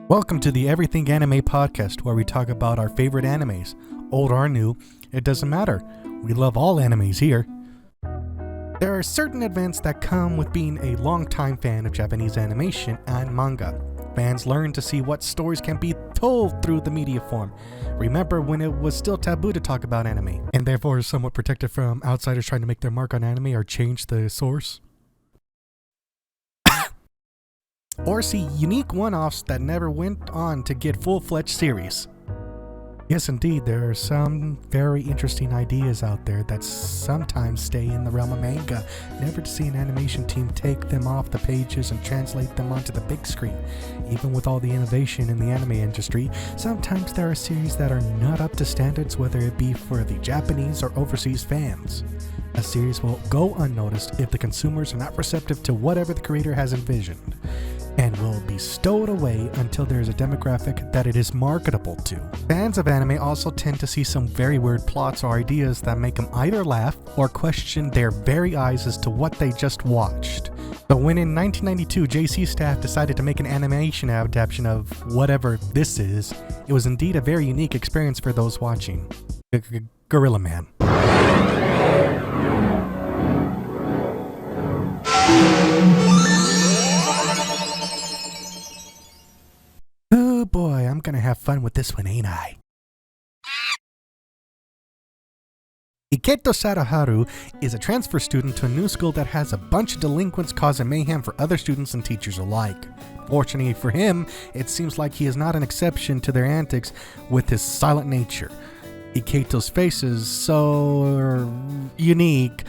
Welcome to the Everything Anime Podcast, where we talk about our favorite animes. Old or new, it doesn't matter. We love all animes here. There are certain events that come with being a longtime fan of Japanese animation and manga. Fans learn to see what stories can be told through the media form. Remember when it was still taboo to talk about anime, and therefore somewhat protected from outsiders trying to make their mark on anime or change the source? Or see unique one-offs that never went on to get full-fledged series. Yes, indeed, there are some very interesting ideas out there that sometimes stay in the realm of manga, never to see an animation team take them off the pages and translate them onto the big screen. Even with all the innovation in the anime industry, sometimes there are series that are not up to standards, whether it be for the Japanese or overseas fans. A series will go unnoticed if the consumers are not receptive to whatever the creator has envisioned, and will be stowed away until there is a demographic that it is marketable to. Fans of anime also tend to see some very weird plots or ideas that make them either laugh or question their very eyes as to what they just watched. So when in 1992 JC staff decided to make an animation adaptation of whatever this is, it was indeed a very unique experience for those watching. Gorillaman. Oh boy, I'm gonna have fun with this one, ain't I? Iketo Sadaharu is a transfer student to a new school that has a bunch of delinquents causing mayhem for other students and teachers alike. Fortunately for him, it seems like he is not an exception to their antics with his silent nature. Iketo's face is so unique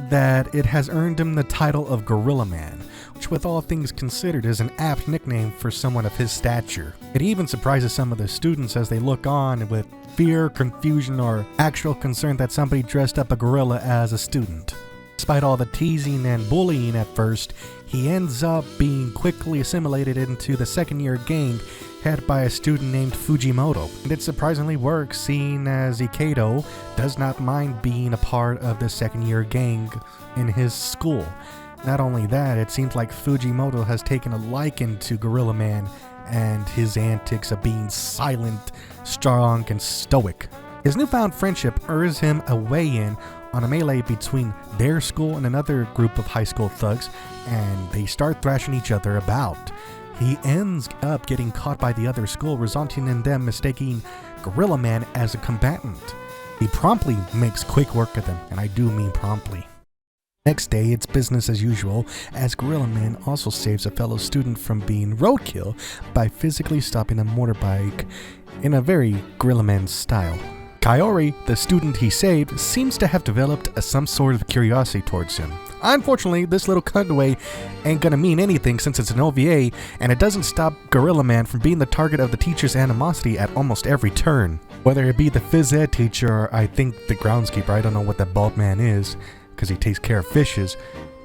that it has earned him the title of Gorillaman, which with all things considered is an apt nickname for someone of his stature. It even surprises some of the students as they look on with fear, confusion, or actual concern that somebody dressed up a gorilla as a student. Despite all the teasing and bullying at first, he ends up being quickly assimilated into the second-year gang headed by a student named Fujimoto, and it surprisingly works, seeing as Iketo does not mind being a part of the second-year gang in his school. Not only that, it seems like Fujimoto has taken a liking to Gorillaman and his antics of being silent, strong, and stoic. His newfound friendship earns him a weigh-in on a melee between their school and another group of high school thugs, and they start thrashing each other about. He ends up getting caught by the other school, resulting in them mistaking Gorillaman as a combatant. He promptly makes quick work of them, and I do mean promptly. Next day, it's business as usual, as Gorillaman also saves a fellow student from being roadkill by physically stopping a motorbike in a very Gorillaman style. Kaori, the student he saved, seems to have developed some sort of curiosity towards him. Unfortunately, this little cutaway ain't gonna mean anything since it's an OVA, and it doesn't stop Gorillaman from being the target of the teacher's animosity at almost every turn. Whether it be the phys ed teacher or I think the groundskeeper, I don't know what that bald man is, because he takes care of fishes,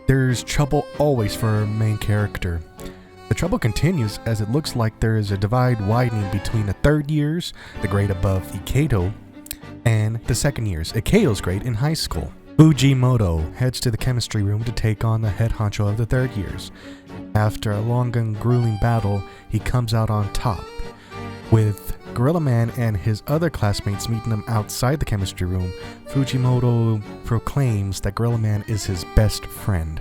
there's trouble always for our main character. The trouble continues as it looks like there is a divide widening between the third years, the grade above Iketo, and the second years, Iketo's grade in high school. Fujimoto heads to the chemistry room to take on the head honcho of the third years. After a long and grueling battle, he comes out on top, with Gorillaman and his other classmates meeting him outside the chemistry room. Fujimoto proclaims that Gorillaman is his best friend.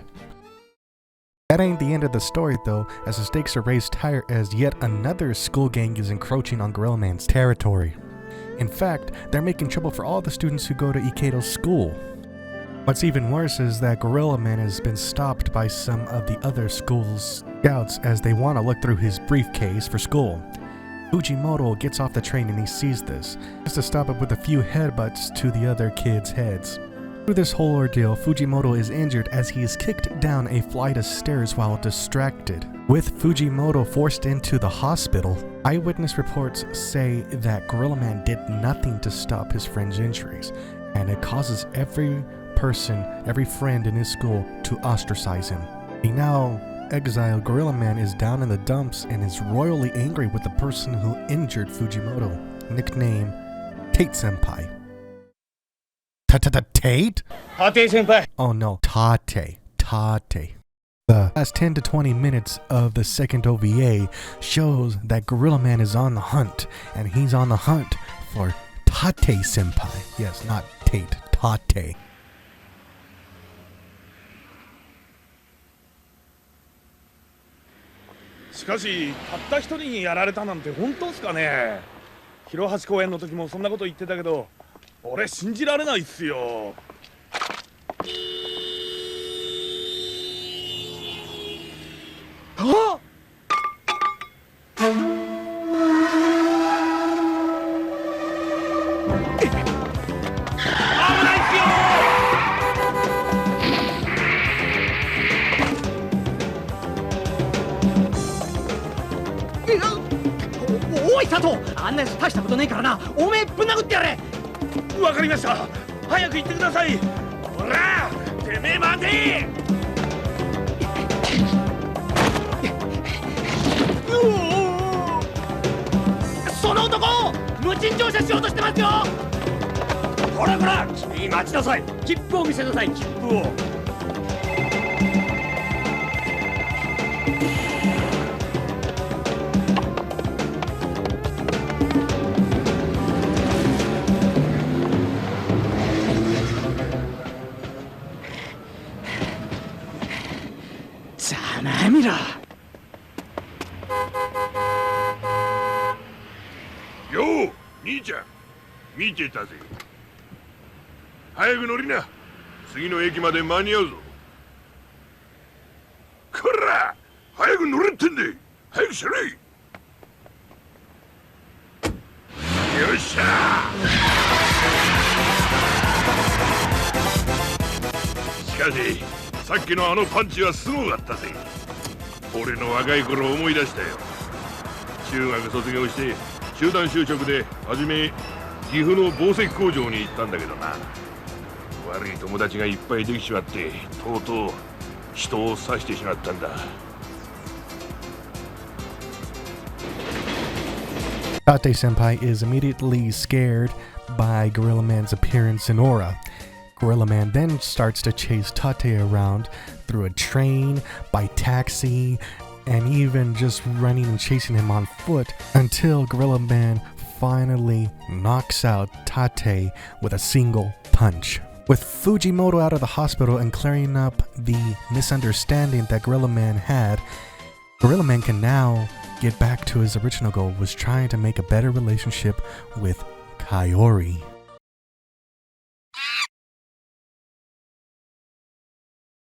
That ain't the end of the story though, as the stakes are raised higher as yet another school gang is encroaching on Gorillaman's territory. In fact, they're making trouble for all the students who go to Iketo's school. What's even worse is that Gorillaman has been stopped by some of the other school's scouts as they want to look through his briefcase for school. Fujimoto gets off the train and he sees this, just to stop it with a few headbutts to the other kids' heads. Through this whole ordeal, Fujimoto is injured as he is kicked down a flight of stairs while distracted. With Fujimoto forced into the hospital, eyewitness reports say that Gorillaman did nothing to stop his friend's injuries, and it causes every friend in his school to ostracize him. A now exiled Gorillaman is down in the dumps and is royally angry with the person who injured Fujimoto, nicknamed Tate-senpai. Tate? Tate-senpai! Oh no, Tate. The last 10 to 20 minutes of the second OVA shows that Gorillaman is on the hunt, and he's on the hunt for Tate Senpai. Yes, not Tate, Tate. しかしたった一人にやられたなんて本当っすかね。広橋公園の時もそんなこと言ってたけど、俺信じられないっすよ。あっ！ おい佐藤、あんなやつ大したことねえからな。おめえぶん殴ってやれ。わかりました。早く行ってください。ほら、てめえ待て。その男、無賃乗車しようとしてますよ。ほらほら、君待ちなさい。切符を見せなさい。切符を。 見ろ。よう、兄ちゃん、見てたぜ。早く乗りな。次の駅まで間に合うぞ。こら、早く乗れってんで。早くしろい。よっしゃ。しかし、さっきのあのパンチはすごかったぜ。 俺の若い頃を思い出したよ。中学卒業して集団就職で初め岐阜の紡績工場に行ったんだけどな。悪い友達がいっぱいできちまってとうとう人を刺してしまったんだ。Tate Senpai is immediately scared by Gorillaman's appearance and aura. Gorillaman then starts to chase Tate around through a train, by taxi, and even just running and chasing him on foot until Gorillaman finally knocks out Tate with a single punch. With Fujimoto out of the hospital and clearing up the misunderstanding that Gorillaman had, Gorillaman can now get back to his original goal, was trying to make a better relationship with Kaori.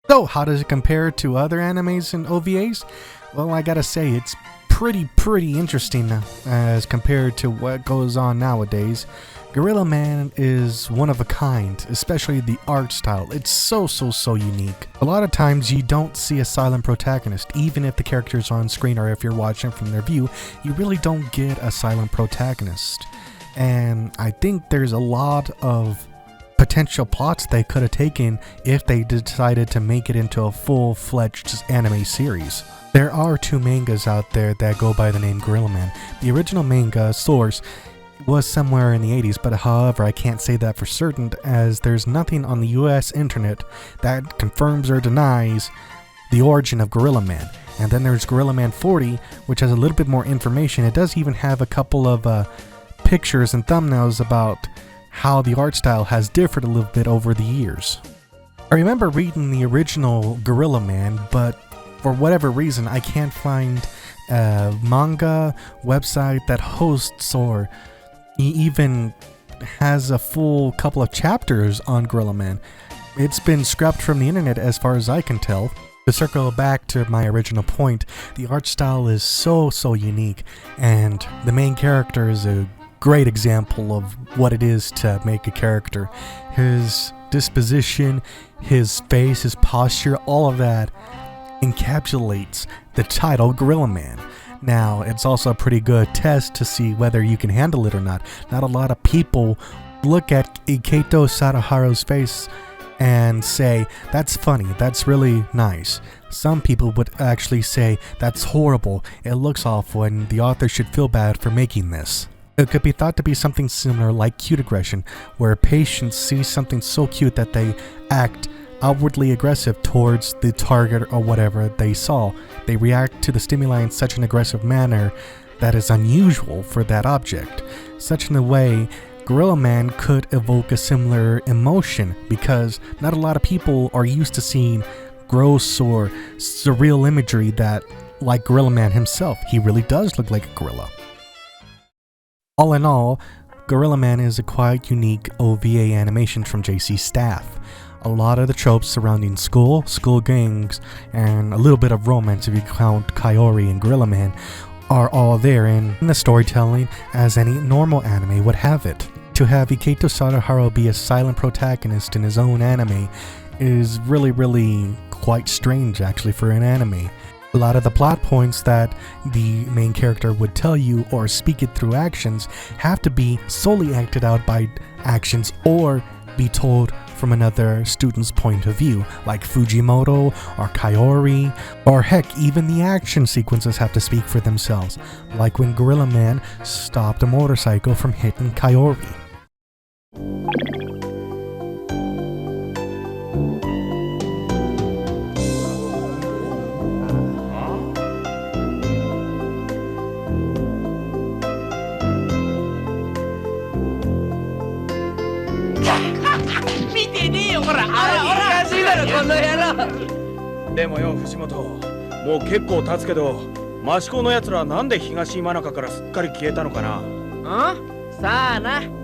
So, how does it compare to other animes and OVAs? Well, I gotta say, it's pretty interesting as compared to what goes on nowadays. Gorillaman is one of a kind, especially the art style. It's so unique. A lot of times you don't see a silent protagonist, even if the character's on screen or if you're watching from their view, you really don't get a silent protagonist. And I think there's a lot of potential plots they could have taken if they decided to make it into a full-fledged anime series. There are two mangas out there that go by the name Gorillaman. The original manga source was somewhere in the 80s, but however I can't say that for certain as there's nothing on the US internet that confirms or denies the origin of Gorillaman. And then there's Gorillaman 40, which has a little bit more information. It does even have a couple of pictures and thumbnails about how the art style has differed a little bit over the years. I remember reading the original Gorillaman, but for whatever reason I can't find a manga website that hosts or even has a full couple of chapters on Gorillaman. It's been scrapped from the internet as far as I can tell. To circle back to my original point, the art style is so unique, and the main character is a great example of what it is to make a character. His disposition, his face, his posture, all of that encapsulates the title Gorillaman. Now, it's also a pretty good test to see whether you can handle it or not. Not a lot of people look at Iketo Sadaharu's face and say, that's funny, that's really nice. Some people would actually say, that's horrible, it looks awful, and the author should feel bad for making this. It could be thought to be something similar like cute aggression, where patients see something so cute that they act outwardly aggressive towards the target or whatever they saw. They react to the stimuli in such an aggressive manner that is unusual for that object. Such in a way, Gorillaman could evoke a similar emotion because not a lot of people are used to seeing gross or surreal imagery that, like Gorillaman himself, he really does look like a gorilla. All in all, Gorillaman is a quite unique OVA animation from JC's staff. A lot of the tropes surrounding school gangs, and a little bit of romance if you count Kaori and Gorillaman are all there in the storytelling as any normal anime would have it. To have Iketo Sadaharu be a silent protagonist in his own anime is really quite strange actually for an anime. A lot of the plot points that the main character would tell you or speak it through actions have to be solely acted out by actions or be told from another student's point of view, like Fujimoto or Kaori, or heck, even the action sequences have to speak for themselves, like when Gorillaman stopped a motorcycle from hitting Kaori. 見てねえよほらあらしいだろこの野郎でもよ藤本もう結構経つけど益子のやつらなんで東今中からすっかり消えたのかな。さあな